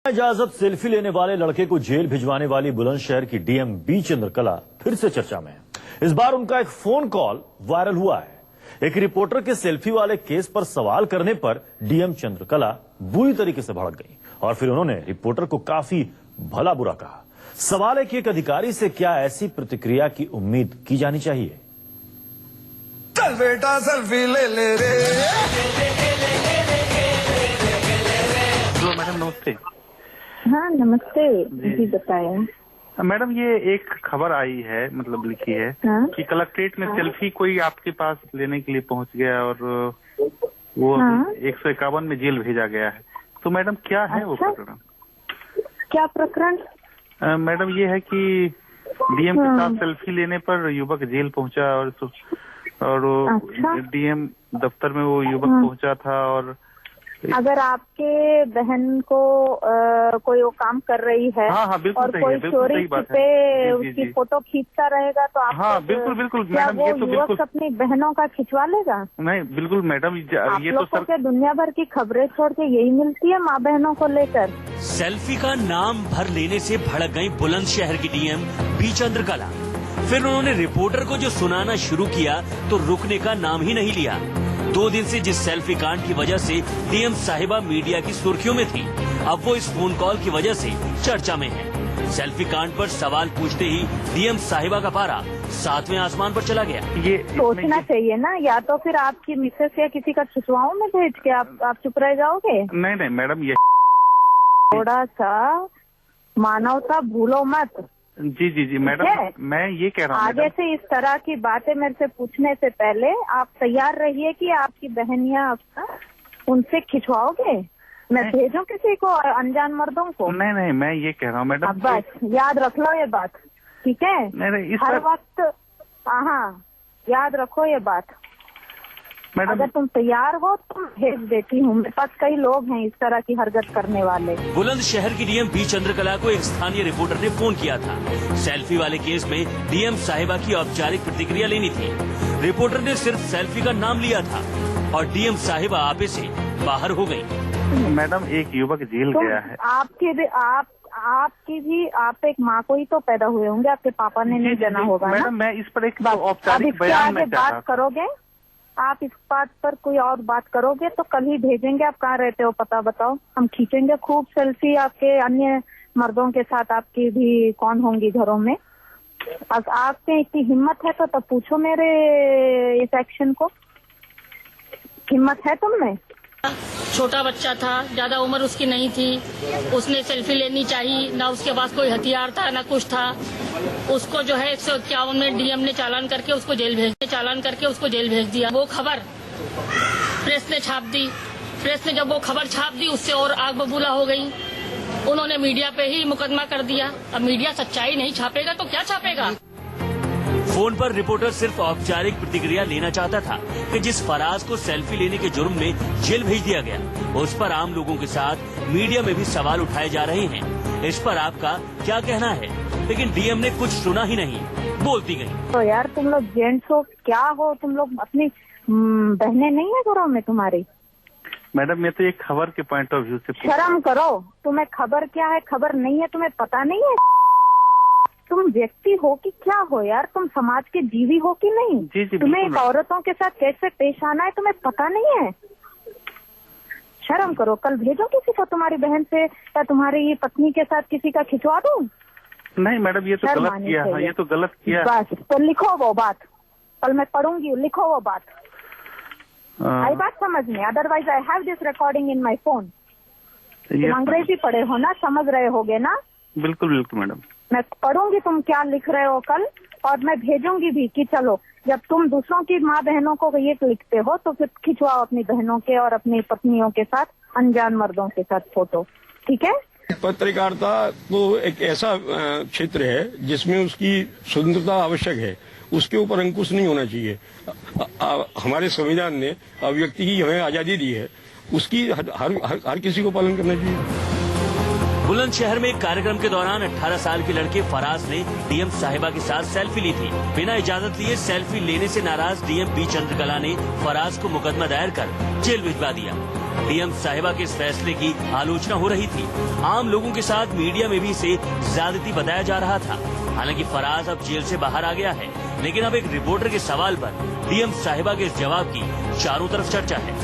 इजाजत सेल्फी लेने वाले लड़के को जेल भिजवाने वाली बुलंदशहर की डीएम बी चंद्रकला फिर से चर्चा में है। इस बार उनका एक फोन कॉल वायरल हुआ है। एक रिपोर्टर के सेल्फी वाले केस पर सवाल करने पर डीएम चंद्रकला बुरी तरीके से भड़क गई और फिर उन्होंने रिपोर्टर को काफी भला बुरा कहा। सवाल है कि एक अधिकारी से क्या ऐसी प्रतिक्रिया की उम्मीद की जानी चाहिए। चल बेटा सेल्फी ले ले रे। हेलो मैडम, नमस्ते। हाँ नमस्ते जी बताएं। मैडम ये एक खबर आई है, मतलब लिखी है कि कलेक्ट्रेट में सेल्फी कोई आपके पास लेने के लिए पहुंच गया और वो 151 में जेल भेजा गया है। तो मैडम क्या है वो प्रकरण? क्या प्रकरण? मैडम ये है कि डीएम के साथ सेल्फी लेने पर युवक जेल पहुंचा और डीएम दफ्तर में वो युवक पहुंचा था। और अगर आपके बहन को कोई वो काम कर रही है और कोई चोरी छिपे उसकी फोटो खींचता रहेगा तो आप बिल्कुल क्या वो युवक अपनी बहनों का खिंचवा लेगा? नहीं बिल्कुल मैडम, ये तो सर दुनिया भर की खबरें छोड़ के यही मिलती है माँ बहनों को लेकर। सेल्फी का नाम भर लेने से भड़क गई बुलंदशहर की डीएम बी चंद्रकला। फिर उन्होंने रिपोर्टर को जो सुनाना शुरू किया तो रुकने का नाम ही नहीं लिया। 2 दिन से जिस सेल्फी कांड की वजह से डीएम साहिबा मीडिया की सुर्खियों में थी, अब वो इस फोन कॉल की वजह से चर्चा में है। सेल्फी कांड पर सवाल पूछते ही डीएम साहिबा का पारा 7वें आसमान पर चला गया। ये सोचना चाहिए ना, या तो फिर आपकी मिसेस या किसी का खिंचवाओं में भेज के आप चुप रह जाओगे। नहीं मैडम, ये थोड़ा सा मानवता भूलो मत। जी मैडम, मैं ये कह रहा हूँ आगे से इस तरह की बातें मेरे से पूछने से पहले आप तैयार रहिए कि आपकी बहन या आपका उनसे खिंचवाओगे। मैं भेजूं किसी को अनजान मर्दों को? नहीं मैं ये कह रहा हूँ मैडम, बस याद रख लो ये बात, ठीक है? हर वक्त याद रखो ये बात। अगर तुम तैयार हो तो भेज देती हूँ। मेरे पास कई लोग हैं इस तरह की हरकत करने वाले। बुलंदशहर की डीएम बी चंद्रकला को एक स्थानीय रिपोर्टर ने फोन किया था। सेल्फी वाले केस में डीएम साहिबा की औपचारिक प्रतिक्रिया लेनी थी। रिपोर्टर ने सिर्फ सेल्फी का नाम लिया था और डीएम साहिबा आपे से बाहर हो गयी। मैडम एक युवक जेल गया है। आपकी भी आप एक माँ को ही तो पैदा हुए होंगे, आपके पापा ने नहीं जाना होगा। मैडम मैं इस पर एक औपचारिक बयान में बात करोगे, आप इस बात पर कोई और बात करोगे तो कल ही भेजेंगे। आप कहाँ रहते हो पता बताओ, हम खींचेंगे खूब सेल्फी आपके अन्य मर्दों के साथ। आपकी भी कौन होंगी घरों में? अगर आपके इतनी हिम्मत है तो तब पूछो मेरे इस एक्शन को। हिम्मत है तुम में? छोटा बच्चा था, ज्यादा उम्र उसकी नहीं थी, उसने सेल्फी लेनी चाहिए ना, उसके पास कोई हथियार था ना कुछ था। उसको जो है 151 में डीएम ने चालान करके उसको जेल भेज दिया। वो खबर प्रेस ने छाप दी। प्रेस ने जब वो खबर छाप दी उससे और आग बबूला हो गई। उन्होंने मीडिया पे ही मुकदमा कर दिया। अब मीडिया सच्चाई नहीं छापेगा तो क्या छापेगा? फोन पर रिपोर्टर सिर्फ औपचारिक प्रतिक्रिया लेना चाहता था कि जिस फराज को सेल्फी लेने के जुर्म में जेल भेज दिया गया, उस पर आम लोगों के साथ मीडिया में भी सवाल उठाए जा रहे हैं। इस पर आपका क्या कहना है? लेकिन डीएम ने कुछ सुना ही नहीं, बोलती गई। तो यार तुम लोग जेंट्स हो क्या हो? तुम लोग अपनी बहनें नहीं है घरों में तुम्हारी? मैडम मैं तो एक खबर के पॉइंट ऑफ व्यू से शर्म करो। तुम्हें खबर क्या है खबर नहीं है, तुम्हें पता नहीं है तुम व्यक्ति हो कि क्या हो यार? तुम समाज के जीवी हो कि नहीं? जी, तुम्हें औरतों के साथ कैसे पेश आना है तुम्हें पता नहीं है? शर्म करो। कल भेजो किसी को, तुम्हारी बहन से या तुम्हारी पत्नी के साथ किसी का खिंचवा दो। नहीं मैडम ये तो गलत किया है, ये तो गलत किया। बस तो लिखो वो बात, कल मैं पढ़ूंगी, लिखो वो बात। आई बात समझ में? Otherwise I have this recording in my phone. तुम अंग्रेजी पढ़े हो ना, समझ रहे होगे ना? बिल्कुल मैडम, मैं पढ़ूंगी तुम क्या लिख रहे हो कल, और मैं भेजूंगी भी कि चलो जब तुम दूसरों की माँ बहनों को ये लिखते हो तो फिर खिंचवाओ अपनी बहनों के और अपनी पत्नियों के साथ, अनजान मर्दों के साथ फोटो, ठीक है? पत्रकारिता तो एक ऐसा क्षेत्र है जिसमें उसकी स्वतंत्रता आवश्यक है, उसके ऊपर अंकुश नहीं होना चाहिए। हमारे संविधान ने अभिव्यक्ति की हमें आजादी दी है, उसकी हर किसी को पालन करना चाहिए। बुलंदशहर में एक कार्यक्रम के दौरान 18 साल के लड़के फराज ने डीएम साहिबा के साथ सेल्फी ली थी। बिना इजाजत लिए सेल्फी लेने से नाराज डीएम बी चंद्रकला ने फराज को मुकदमा दायर कर जेल भिजवा दिया। डीएम साहिबा के इस फैसले की आलोचना हो रही थी। आम लोगों के साथ मीडिया में भी इसे ज्यादती बताया जा रहा था। हालांकि फराज अब जेल से बाहर आ गया है, लेकिन अब एक रिपोर्टर के सवाल पर डीएम साहिबा के इस जवाब की चारों तरफ चर्चा है।